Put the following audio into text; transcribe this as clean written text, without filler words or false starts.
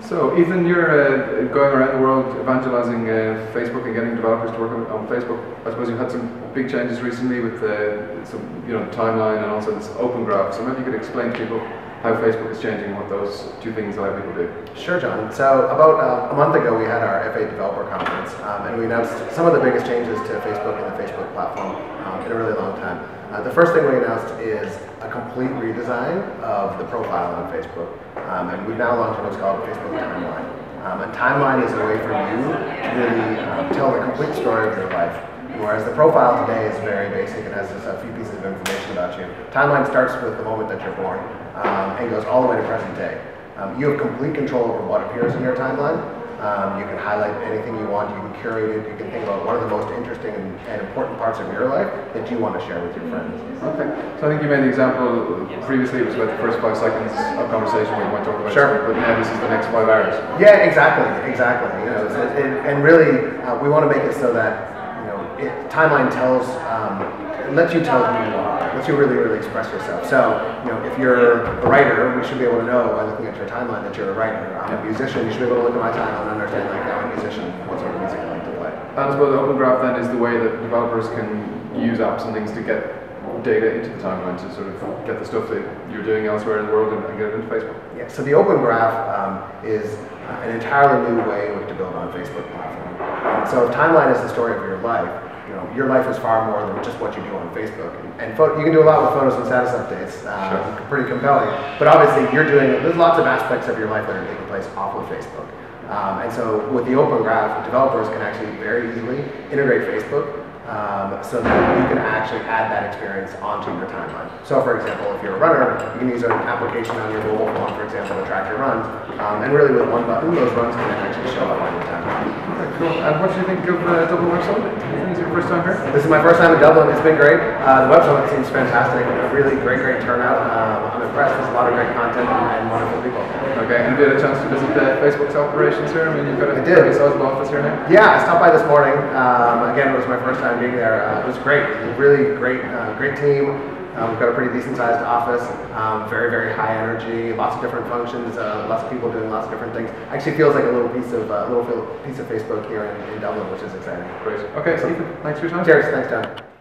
So, Ethan, you're going around the world evangelizing Facebook and getting developers to work on Facebook. I suppose you've had some big changes recently with some, timeline and also this open graph. So maybe you could explain to people how Facebook is changing and what those two things allow people to do. Sure, John. So about a month ago, we had our F8 developer conference, and we announced some of the biggest changes to Facebook and the Facebook platform in a really long time. The first thing we announced is a complete redesign of the profile on Facebook, and we've now launched what's called Facebook Timeline. And Timeline is a way for you to really tell the complete story of your life. Whereas the profile today is very basic and has just a few pieces of information about you. Timeline starts with the moment that you're born and goes all the way to present day. You have complete control over what appears in your timeline. You can highlight anything you want, you can curate it, you can think about what are the most interesting and important parts of your life that you want to share with your friends. Okay, so I think you made the example previously, it was about the first 5 seconds of conversation where you might talk about sure. But now this is the next 5 hours. Yeah, exactly. And really, we want to make it so that Timeline tells, lets you tell who you are, lets you really, really express yourself. So, if you're a writer, we should be able to know by looking at your timeline that you're a writer. I'm a musician, you should be able to look at my timeline and understand, I'm a musician, what sort of music I like to play. And I suppose the Open Graph then is the way that developers can use apps and things to get data into the timeline to sort of get the stuff that you're doing elsewhere in the world and get it into Facebook. Yeah, so the Open Graph is an entirely new way to build on a Facebook platform. So if timeline is the story of your life, your life is far more than just what you do on Facebook. And you can do a lot with photos and status updates, sure. Pretty compelling. But obviously there's lots of aspects of your life that are taking place off of Facebook. And so with the Open Graph, developers can actually very easily integrate Facebook so that you can actually add that experience onto your timeline. So for example, if you're a runner, you can use an application on your mobile phone, for example, to track your runs. And really with one button, those runs can actually show up on your timeline. Okay, cool. And what do you think of Dublin Web Summit? Is it your first time here? This is my first time in Dublin. It's been great. The Web Summit seems fantastic. A really great turnout. I'm impressed. There's a lot of great content and wonderful people. Okay, and have you had a chance to visit Facebook's operations here? I mean, you've got a pretty sizable office here now. Yeah, I stopped by this morning. Again, it was my first time being there. It was great. Really great team. We've got a pretty decent sized office. Very high energy. Lots of different functions. Lots of people doing lots of different things. Actually, feels like a little piece of Facebook here in Dublin, which is exciting. Great. Okay, so Ethan, thanks for your time. Cheers. Thanks, John.